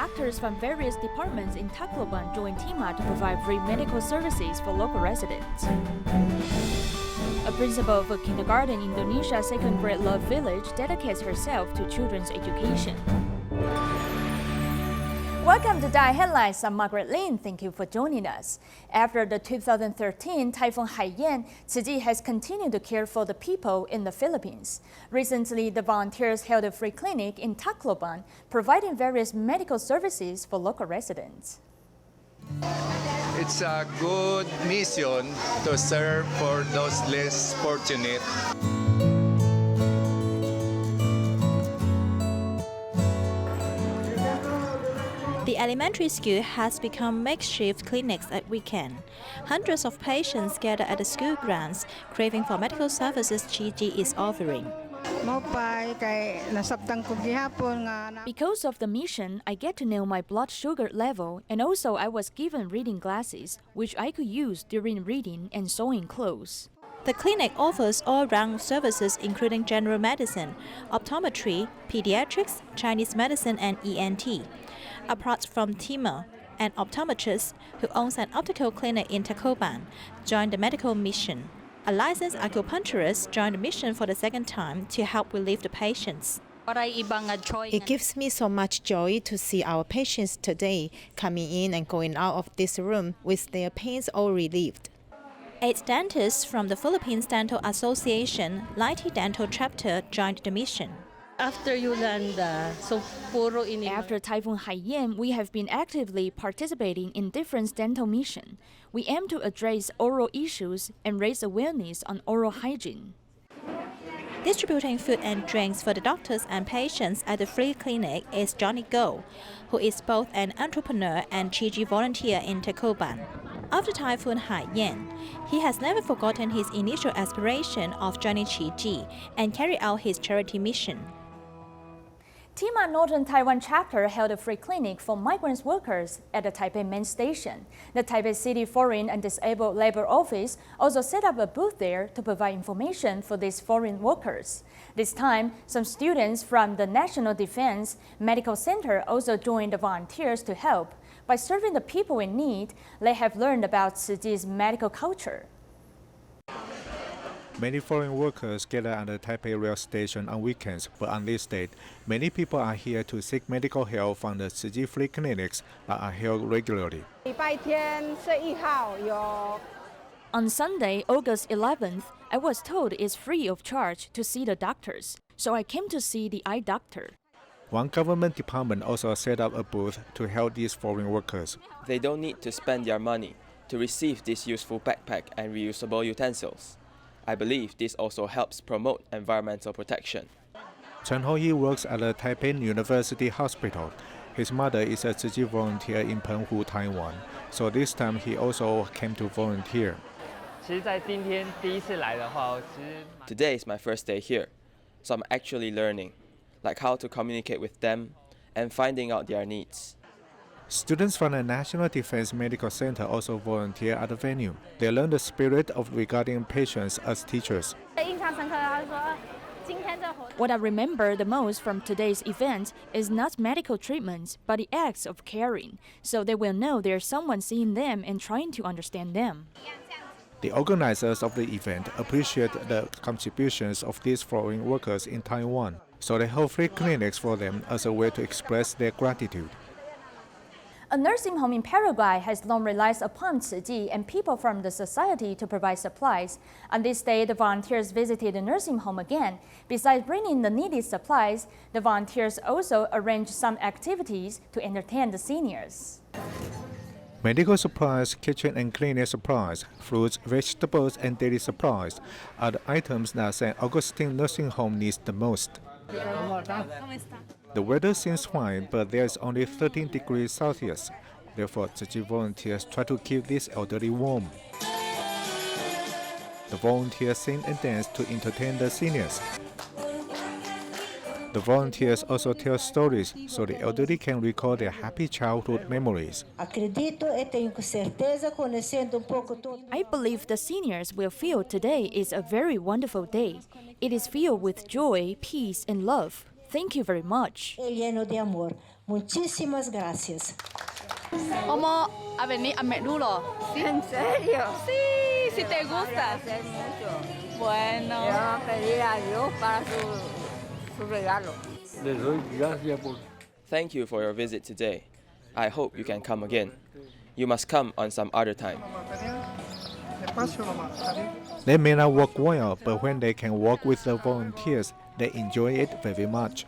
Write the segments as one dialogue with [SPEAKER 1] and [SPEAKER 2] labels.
[SPEAKER 1] doctors from various departments in Tacloban joined TIMA to provide free medical services for local residents. A principal of a kindergarten in Indonesia's second-grade Love Village dedicates herself to children's education. Welcome to DaAi Headlines. I'm Margaret Lin. Thank you for joining us. After the 2013 Typhoon Haiyan, Tzu Chi has continued to care for the people in the Philippines. Recently, the volunteers held a free clinic in Tacloban, providing various medical services for local residents.
[SPEAKER 2] It's a good mission to serve for those less fortunate.
[SPEAKER 3] The elementary school has become makeshift clinics at weekend. Hundreds of patients gather at the school grounds, craving for medical services Tzu Chi is offering.
[SPEAKER 1] Because of the mission, I get to know my blood sugar level, and also I was given reading glasses, which I could use during reading and sewing clothes.
[SPEAKER 3] The clinic offers all-round services including general medicine, optometry, pediatrics, Chinese medicine and ENT. Apart from TIMA, an optometrist who owns an optical clinic in Tacloban joined the medical mission. A licensed acupuncturist joined the mission for the second time to help relieve the patients.
[SPEAKER 4] It gives me so much joy to see our patients today coming in and going out of this room with their pains all relieved.
[SPEAKER 3] 8 dentists from the Philippines Dental Association, Taipei Dental Chapter joined the mission.
[SPEAKER 1] After Typhoon Haiyan, we have been actively participating in different dental missions. We aim to address oral issues and raise awareness on oral hygiene.
[SPEAKER 3] Distributing food and drinks for the doctors and patients at the free clinic is Johnny Go, who is both an entrepreneur and Tzu Chi volunteer in Tacloban. After Typhoon Haiyan, he has never forgotten his initial aspiration of joining Tzu Chi and carry out his charity mission.
[SPEAKER 1] TIMA Northern Taiwan Chapter held a free clinic for migrant workers at the Taipei Main Station. The Taipei City Foreign and Disabled Labor Office also set up a booth there to provide information for these foreign workers. This time, some students from the National Defense Medical Center also joined the volunteers to help. By serving the people in need, they have learned about Tzu Chi's medical culture.
[SPEAKER 5] Many foreign workers gather at the Taipei rail station on weekends, but on this date, many people are here to seek medical help from the Tzu Chi free clinics that are held regularly.
[SPEAKER 1] On Sunday, August 11th, I was told it's free of charge to see the doctors, so I came to see the eye doctor.
[SPEAKER 5] One government department also set up a booth to help these foreign workers.
[SPEAKER 6] They don't need to spend their money to receive this useful backpack and reusable utensils. I believe this also helps promote environmental protection.
[SPEAKER 5] Chen Hoyi works at the Taipei University Hospital. His mother is a Tzu Chi volunteer in Penghu, Taiwan, so this time he also came to volunteer.
[SPEAKER 6] Today is my first day here, so I'm actually learning, like how to communicate with them and finding out their needs.
[SPEAKER 5] Students from the National Defense Medical Center also volunteer at the venue. They learn the spirit of regarding patients as teachers.
[SPEAKER 1] What I remember the most from today's event is not medical treatments, but the acts of caring, so they will know there's someone seeing them and trying to understand them.
[SPEAKER 5] The organizers of the event appreciate the contributions of these foreign workers in Taiwan, so they hold free clinics for them as a way to express their gratitude.
[SPEAKER 1] A nursing home in Paraguay has long relied upon Tzu Chi and people from the society to provide supplies. On this day, the volunteers visited the nursing home again. Besides bringing the needed supplies, the volunteers also arranged some activities to entertain the seniors.
[SPEAKER 5] Medical supplies, kitchen and cleaning supplies, fruits, vegetables, and daily supplies are the items that St. Augustine Nursing Home needs the most. The weather seems fine, but there is only 13 degrees Celsius. Therefore, Tzu Chi volunteers try to keep this elderly warm. The volunteers sing and dance to entertain the seniors. The volunteers also tell stories so the elderly can recall their happy childhood memories.
[SPEAKER 1] I believe the seniors will feel today is a very wonderful day. It is filled with joy, peace, and love. Thank you very much.
[SPEAKER 7] Lleno de amor. Muchísimas gracias.
[SPEAKER 8] ¿Cómo a venir a Menudo? ¿Sí?
[SPEAKER 9] ¿En serio?
[SPEAKER 8] Sí, si te gusta.
[SPEAKER 9] Agradecer mucho.
[SPEAKER 8] Bueno.
[SPEAKER 9] Yo pedí a Dios para su regalo.
[SPEAKER 10] Les doy gracias por...
[SPEAKER 6] Thank you for your visit today. I hope you can come again. You must come on some other time.
[SPEAKER 5] They may not walk well, but when they can walk with the volunteers, they enjoy it very much.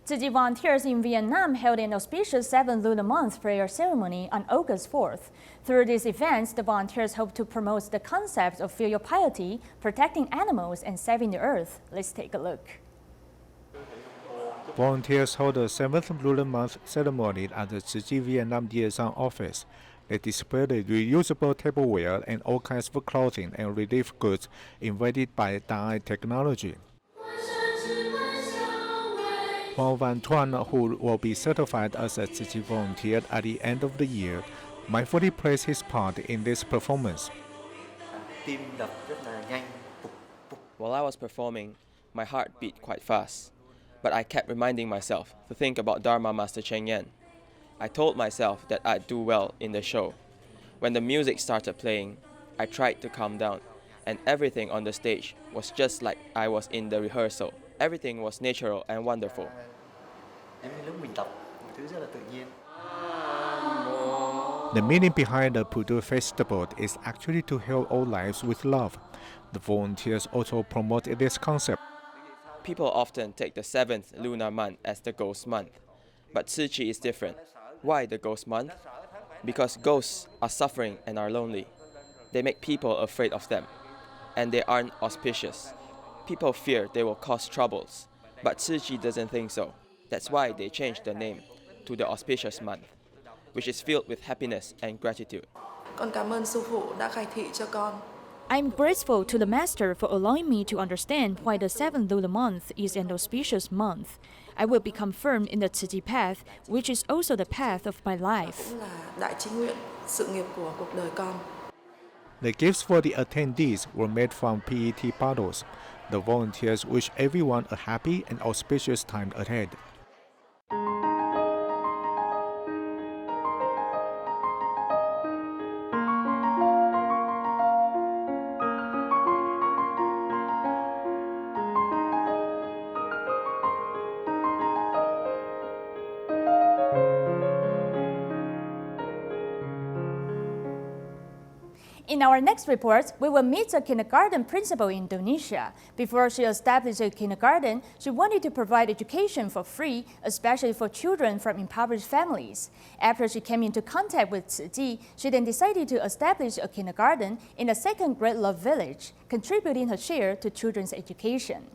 [SPEAKER 1] Tzu Chi volunteers in Vietnam held an auspicious 7th Lunar Month prayer ceremony on August 4th. Through these events, the volunteers hope to promote the concept of filial piety, protecting animals, and saving the earth. Let's take a look.
[SPEAKER 5] Volunteers hold the 7th Lunar Month ceremony at the Tzu Chi Vietnam liaison office. They display the reusable tableware and all kinds of clothing and relief goods invented by DaAi technology. Huang Van Tuan, who will be certified as a Tzu Chi volunteer at the end of the year, mindfully plays his part in this performance.
[SPEAKER 6] While I was performing, my heart beat quite fast, but I kept reminding myself to think about Dharma Master Cheng Yen. I told myself that I'd do well in the show. When the music started playing, I tried to calm down, and everything on the stage was just like I was in the rehearsal. Everything was natural and wonderful.
[SPEAKER 5] The meaning behind the Pudu festival is actually to heal all lives with love. The volunteers also promote this concept.
[SPEAKER 6] People often take the 7th lunar month as the ghost month, but Tzu Chi is different. Why the ghost month? Because ghosts are suffering and are lonely. They make people afraid of them, and they aren't auspicious. People fear they will cause troubles, but Tzu Chi doesn't think so. That's why they changed the name to the auspicious month, which is filled with happiness and gratitude.
[SPEAKER 11] Con cảm ơn sư phụ đã khai thị cho con.
[SPEAKER 1] I'm grateful to the Master for allowing me to understand why the 7th Lunar Month is an auspicious month. I will become firm in the Tzu Chi path, which is also the path of my life.
[SPEAKER 11] Cũng là đại chí nguyện, sự nghiệp của cuộc đời con.
[SPEAKER 5] The gifts for the attendees were made from PET bottles. The volunteers wish everyone a happy and auspicious time ahead.
[SPEAKER 1] In our next report, we will meet a kindergarten principal in Indonesia. Before she established a kindergarten, she wanted to provide education for free, especially for children from impoverished families. After she came into contact with Tzu Chi, she then decided to establish a kindergarten in a second grade love village, contributing her share to children's education.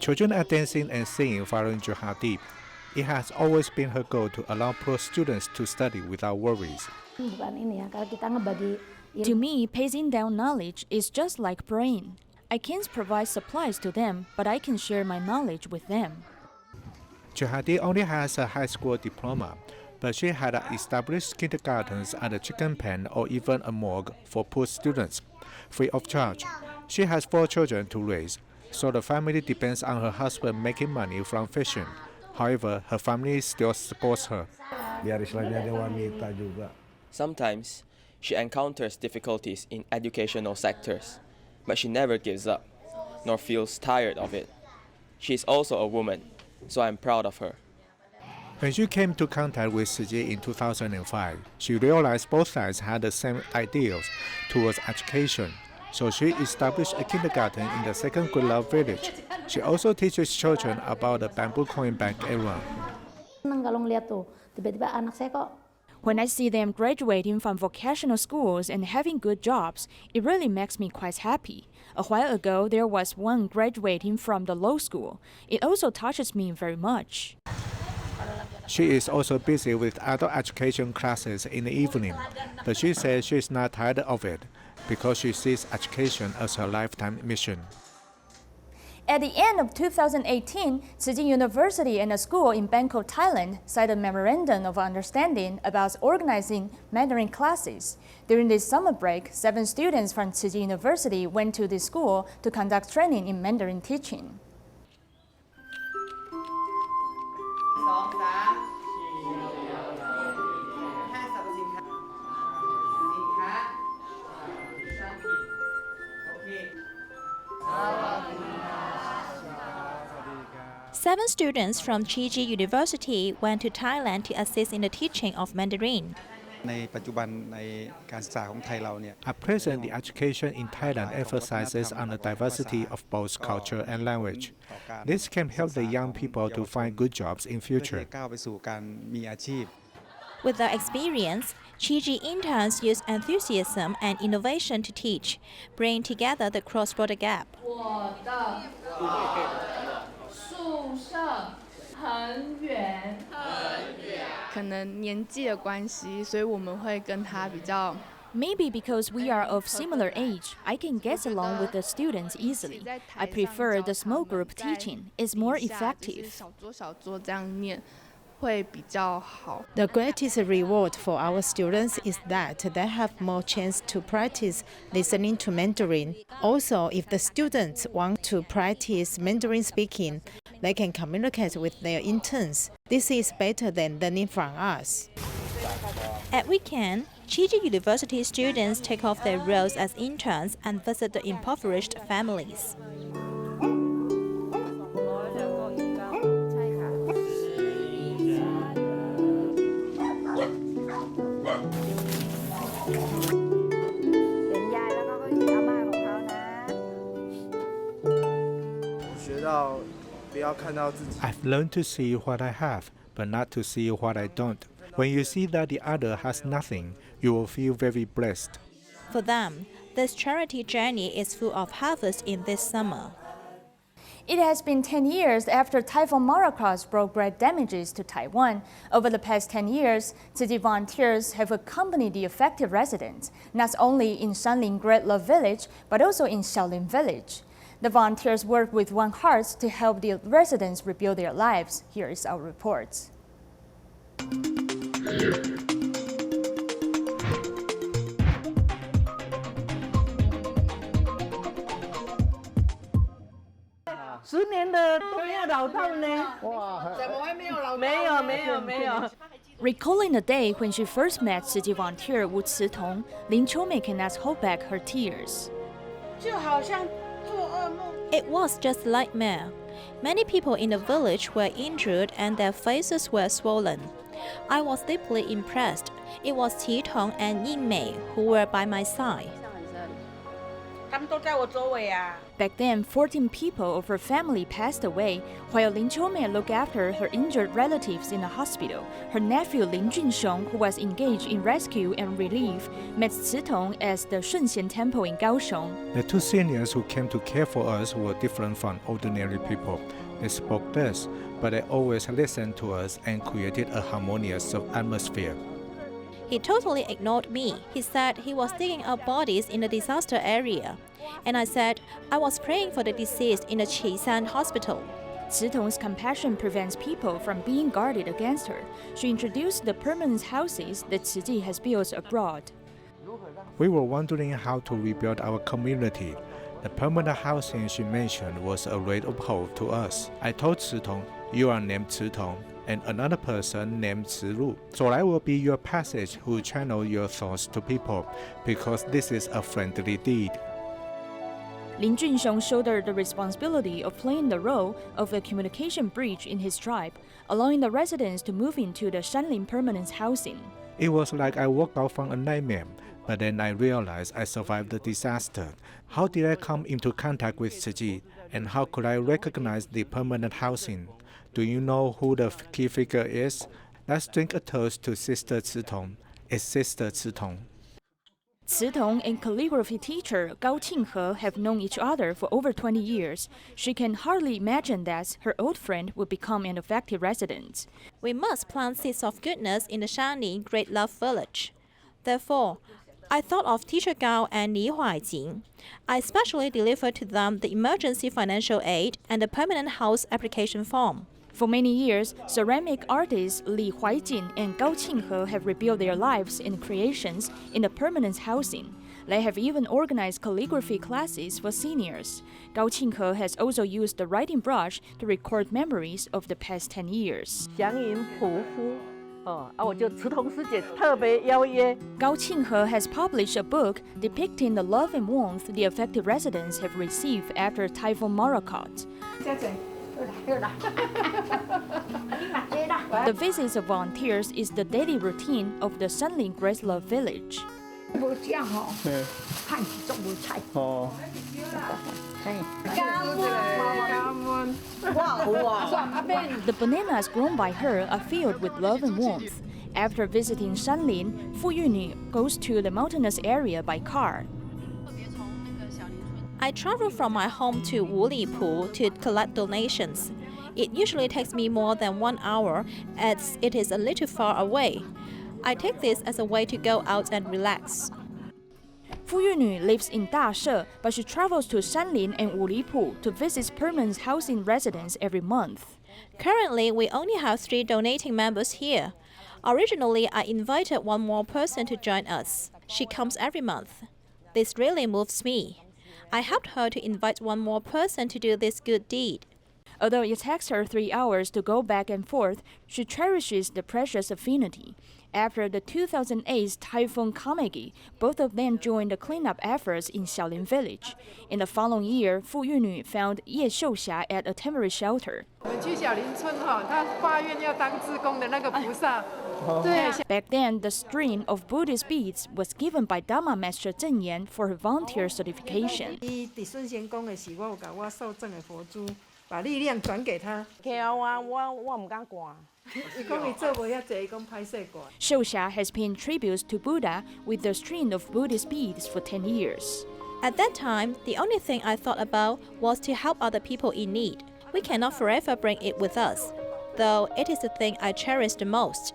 [SPEAKER 5] Children are dancing and singing following jihadi. It has always been her goal to allow poor students to study without worries.
[SPEAKER 1] To me, passing down knowledge is just like brain. I can't provide supplies to them, but I can share my knowledge with them.
[SPEAKER 5] Jihadi only has a high school diploma, but she had established kindergartens at a chicken pen or even a morgue for poor students, free of charge. She has 4 children to raise, so the family depends on her husband making money from fishing. However, her family still supports her.
[SPEAKER 6] Sometimes, she encounters difficulties in educational sectors, but she never gives up, nor feels tired of it. She is also a woman, so I'm proud of her.
[SPEAKER 5] When she came to contact with Tzu Chi in 2005, she realized both sides had the same ideals towards education, so she established a kindergarten in the second grade love village. She also teaches children about the bamboo coin bank era.
[SPEAKER 1] When I see them graduating from vocational schools and having good jobs, it really makes me quite happy. A while ago, there was one graduating from the law school. It also touches me very much.
[SPEAKER 5] She is also busy with adult education classes in the evening, but she says she is not tired of it because she sees education as her lifetime mission.
[SPEAKER 1] At the end of 2018, Tzu Chi University and a school in Bangkok, Thailand signed a memorandum of understanding about organizing Mandarin classes. During this summer break, 7 students from Tzu Chi University went to the school to conduct training in Mandarin teaching.
[SPEAKER 3] 7 students from Tzu Chi University went to Thailand to assist in the teaching of Mandarin.
[SPEAKER 5] At present, the education in Thailand emphasizes on the diversity of both culture and language. This can help the young people to find good jobs in future.
[SPEAKER 3] With their experience, Tzu Chi interns use enthusiasm and innovation to teach, bringing together the cross-border gap.
[SPEAKER 8] 可能年纪的关系，所以我们会跟他比较。
[SPEAKER 1] Maybe because we are of similar age, I can get along with the students easily. I prefer the small group teaching. It's more effective.
[SPEAKER 8] 小桌小桌这样念会比较好。
[SPEAKER 4] The greatest reward for our students is that they have more chance to practice listening to Mandarin. Also, if the students want to practice Mandarin speaking, they can communicate with their interns. This is better than learning from us.
[SPEAKER 3] At weekend, Tzu Chi University students take off their roles as interns and visit the impoverished families.
[SPEAKER 5] I've learned to see what I have, but not to see what I don't. When you see that the other has nothing, you will feel very blessed.
[SPEAKER 3] For them, this charity journey is full of harvest in this summer.
[SPEAKER 1] It has been 10 years after Typhoon Margaret brought great damages to Taiwan. Over the past 10 years, Tzu Chi volunteers have accompanied the affected residents, not only in Shanling Great Love Village, but also in Xiaolin Village. The volunteers work with one heart to help the residents rebuild their lives. Here is our report. Recalling the day when she first met Tzu Chi volunteer Wu Citong, Lin Qiumei cannot hold back her tears.
[SPEAKER 3] It was just a nightmare. Many people in the village were injured and their faces were swollen. I was deeply impressed. It was Citong and Yingmei who were by my side.
[SPEAKER 1] Back then, 14 people of her family passed away, while Lin Qiumei looked after her injured relatives in the hospital. Her nephew Lin Junxiong, who was engaged in rescue and relief, met Citong at the Shunxian Temple in Kaohsiung.
[SPEAKER 5] The 2 seniors who came to care for us were different from ordinary people. They spoke less, but they always listened to us and created a harmonious atmosphere.
[SPEAKER 3] He totally ignored me. He said he was digging up bodies in the disaster area. And I said I was praying for the deceased in the Qisan hospital.
[SPEAKER 1] Citong's compassion prevents people from being guarded against her. She introduced the permanent houses that Tzu Chi has built abroad.
[SPEAKER 5] We were wondering how to rebuild our community. The permanent housing she mentioned was a ray of hope to us. I told Citong, "You are named Citong, and another person named Tzu. So I will be your passage who channel your thoughts to people, because this is a friendly deed."
[SPEAKER 1] Lin Junxiong shouldered the responsibility of playing the role of a communication bridge in his tribe, allowing the residents to move into the Shanling permanent housing.
[SPEAKER 5] It was like I woke up from a nightmare, but then I realized I survived the disaster. How did I come into contact with Tzu Chi, and how could I recognize the permanent housing? Do you know who the key figure is? Let's drink a toast to Sister Citong. It's Sister Citong.
[SPEAKER 1] Citong and calligraphy teacher Gao Qinghe have known each other for over 20 years. She can hardly imagine that her old friend would become an affected resident.
[SPEAKER 3] We must plant seeds of goodness in the Shanling Great Love Village. Therefore, I thought of Teacher Gao and Li Huaijing. I specially delivered to them the emergency financial aid and the permanent house application form.
[SPEAKER 1] For many years, ceramic artists Li Huaijin and Gao Qinghe have rebuilt their lives and creations in the permanent housing. They have even organized calligraphy classes for seniors. Gao Qinghe has also used the writing brush to record memories of the past 10 years. Gao Qinghe has published a book depicting the love and warmth the affected residents have received after Typhoon Margaret. The visits of volunteers is the daily routine of the Shanlin Grace Love Village. The bananas grown by her are filled with love and warmth. After visiting Shanlin, Fu Yunü goes to the mountainous area by car.
[SPEAKER 3] I travel from my home to Wulipu to collect donations. It usually takes me more than 1 hour as it is a little far away. I take this as a way to go out and relax.
[SPEAKER 1] Fu Yunü lives in Dashe, but she travels to Shanlin and Wulipu to visit permanent housing residents every month.
[SPEAKER 3] Currently, we only have 3 donating members here. Originally, I invited one more person to join us. She comes every month. This really moves me. I helped her to invite one more person to do this good deed.
[SPEAKER 1] Although it takes her 3 hours to go back and forth, she cherishes the precious affinity. After the 2008 Typhoon Kamegi, both of them joined the cleanup efforts in Xiaolin village. In the following year, Fu Yunü found Ye Xiuxia at a temporary shelter. Back then, the stream of Buddhist beads was given by Dharma Master Zheng Yan for her volunteer certification. Xiuxia has paid tributes to Buddha with the string of Buddhist beads for 10 years.
[SPEAKER 3] At that time, the only thing I thought about was to help other people in need. We cannot forever bring it with us, though it is the thing I cherish the most.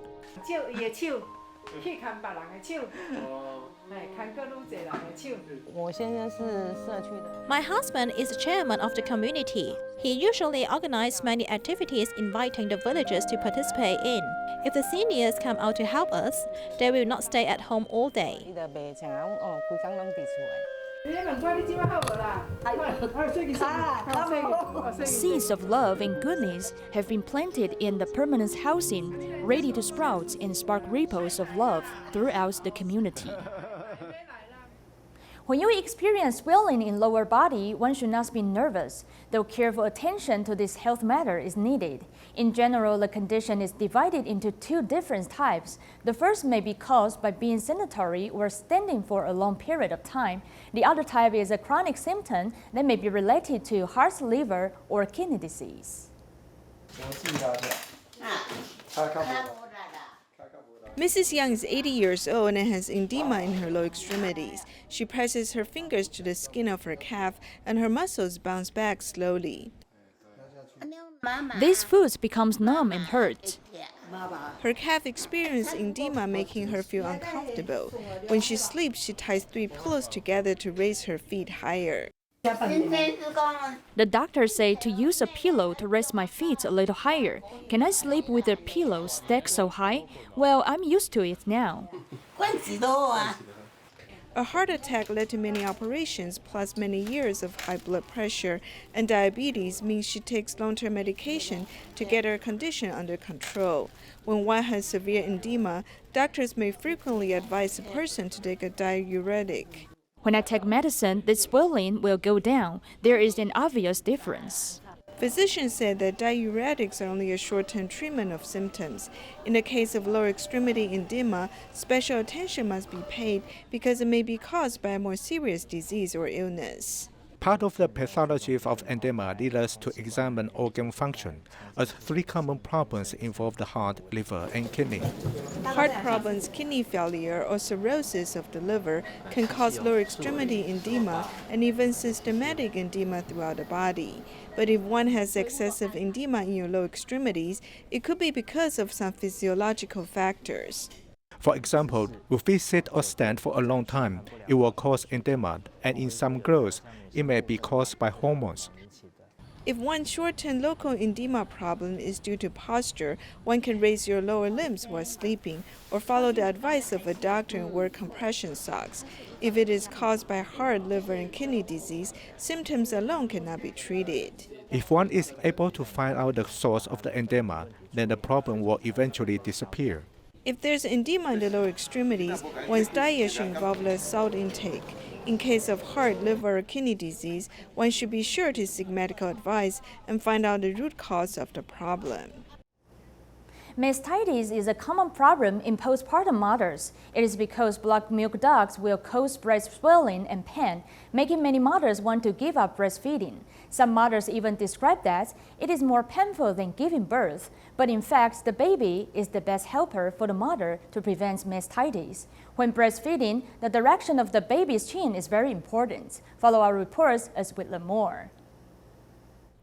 [SPEAKER 3] My husband is the chairman of the community. He usually organizes many activities inviting the villagers to participate in. If the seniors come out to help us, they will not stay at home all day.
[SPEAKER 1] Seeds of love and goodness have been planted in the permanent housing, ready to sprout and spark ripples of love throughout the community. When you experience swelling in lower body, one should not be nervous, though careful attention to this health matter is needed. In general, the condition is divided into 2 different types. The first may be caused by being sedentary or standing for a long period of time. The other type is a chronic symptom that may be related to heart, liver, or kidney disease.
[SPEAKER 12] Mrs. Young is 80 years old and has edema in her lower extremities. She presses her fingers to the skin of her calf and her muscles bounce back slowly.
[SPEAKER 1] These foods becomes numb and hurt.
[SPEAKER 12] Her calf experiences edema, making her feel uncomfortable. When she sleeps, she ties 3 pillows together to raise her feet higher.
[SPEAKER 1] The doctors say to use a pillow to raise my feet a little higher. Can I sleep with a pillow stacked so high? Well, I'm used to it now.
[SPEAKER 12] A heart attack led to many operations, plus many years of high blood pressure, and diabetes means she takes long-term medication to get her condition under control. When one has severe edema, doctors may frequently advise a person to take a diuretic.
[SPEAKER 1] When I take medicine, the swelling will go down. There is an obvious difference.
[SPEAKER 12] Physicians said that diuretics are only a short-term treatment of symptoms. In the case of lower extremity edema, special attention must be paid because it may be caused by a more serious disease or illness.
[SPEAKER 5] Part of the pathology of edema leads us to examine organ function, as 3 common problems involve the heart, liver, and kidney.
[SPEAKER 12] Heart problems, kidney failure, or cirrhosis of the liver can cause lower extremity edema and even systematic edema throughout the body. But if one has excessive edema in your lower extremities, it could be because of some physiological factors.
[SPEAKER 5] For example, if we sit or stand for a long time, it will cause edema, and in some girls, it may be caused by hormones.
[SPEAKER 12] If one short-term local edema problem is due to posture, one can raise your lower limbs while sleeping or follow the advice of a doctor and wear compression socks. If it is caused by heart, liver, and kidney disease, symptoms alone cannot be treated.
[SPEAKER 5] If one is able to find out the source of the edema, then the problem will eventually disappear.
[SPEAKER 12] If there's edema in the lower extremities, one's diet should involve less salt intake. In case of heart, liver, or kidney disease, one should be sure to seek medical advice and find out the root cause of the problem.
[SPEAKER 1] Mastitis is a common problem in postpartum mothers. It is because blocked milk ducts will cause breast swelling and pain, making many mothers want to give up breastfeeding. Some mothers even describe that it is more painful than giving birth, but in fact, the baby is the best helper for the mother to prevent mastitis. When breastfeeding, the direction of the baby's chin is very important. Follow our reports as we learn more.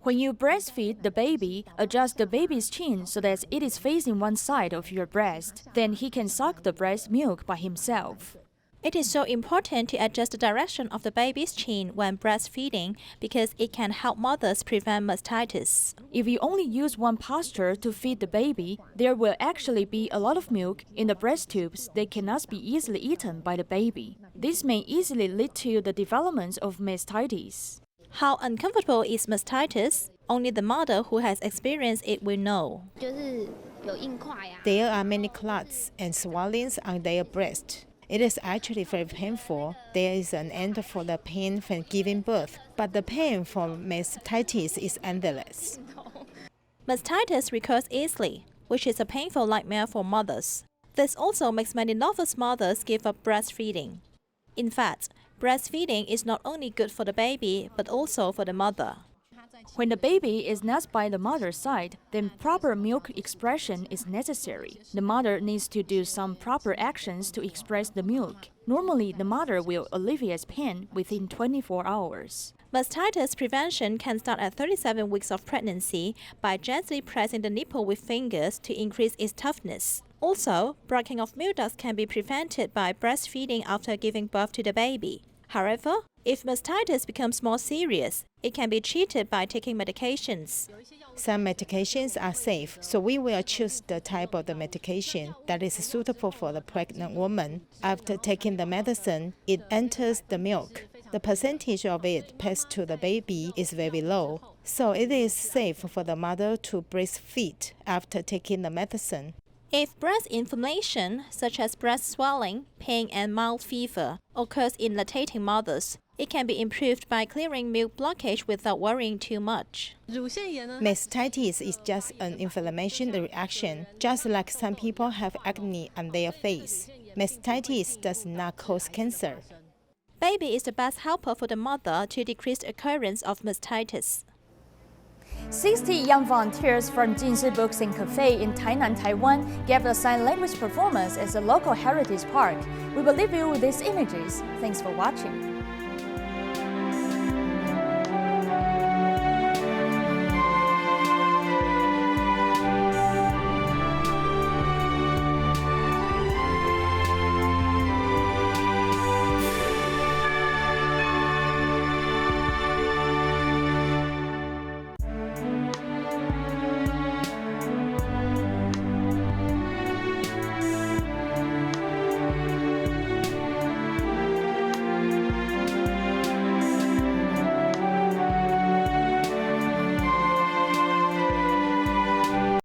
[SPEAKER 1] When you breastfeed the baby, adjust the baby's chin so that it is facing one side of your breast. Then he can suck the breast milk by himself.
[SPEAKER 3] It is so important to adjust the direction of the baby's chin when breastfeeding because it can help mothers prevent mastitis.
[SPEAKER 1] If you only use one posture to feed the baby, there will actually be a lot of milk in the breast tubes that cannot be easily eaten by the baby. This may easily lead to the development of mastitis.
[SPEAKER 3] How uncomfortable is mastitis? Only the mother who has experienced it will know.
[SPEAKER 4] There are many clots and swellings on their breast. It is actually very painful. There is an end for the pain when giving birth, but the pain from mastitis is endless.
[SPEAKER 3] Mastitis recurs easily, which is a painful nightmare for mothers. This also makes many nervous mothers give up breastfeeding. In fact, breastfeeding is not only good for the baby, but also for the mother.
[SPEAKER 1] When the baby is not by the mother's side, then proper milk expression is necessary. The mother needs to do some proper actions to express the milk. Normally, the mother will alleviate pain within 24 hours.
[SPEAKER 3] Mastitis prevention can start at 37 weeks of pregnancy by gently pressing the nipple with fingers to increase its toughness. Also, breaking of milk ducts can be prevented by breastfeeding after giving birth to the baby. However, if mastitis becomes more serious, it can be treated by taking medications.
[SPEAKER 4] Some medications are safe, so we will choose the type of the medication that is suitable for the pregnant woman. After taking the medicine, it enters the milk. The percentage of it passed to the baby is very low, so it is safe for the mother to breastfeed after taking the medicine.
[SPEAKER 3] If breast inflammation, such as breast swelling, pain, and mild fever, occurs in lactating mothers, it can be improved by clearing milk blockage without worrying too much.
[SPEAKER 4] Mastitis is just an inflammation reaction, just like some people have acne on their face. Mastitis does not cause cancer.
[SPEAKER 3] Baby is the best helper for the mother to decrease the occurrence of mastitis.
[SPEAKER 1] 60 young volunteers from Jinshi Books and Cafe in Tainan, Taiwan gave a sign language performance at the local heritage park. We will leave you with these images. Thanks for watching.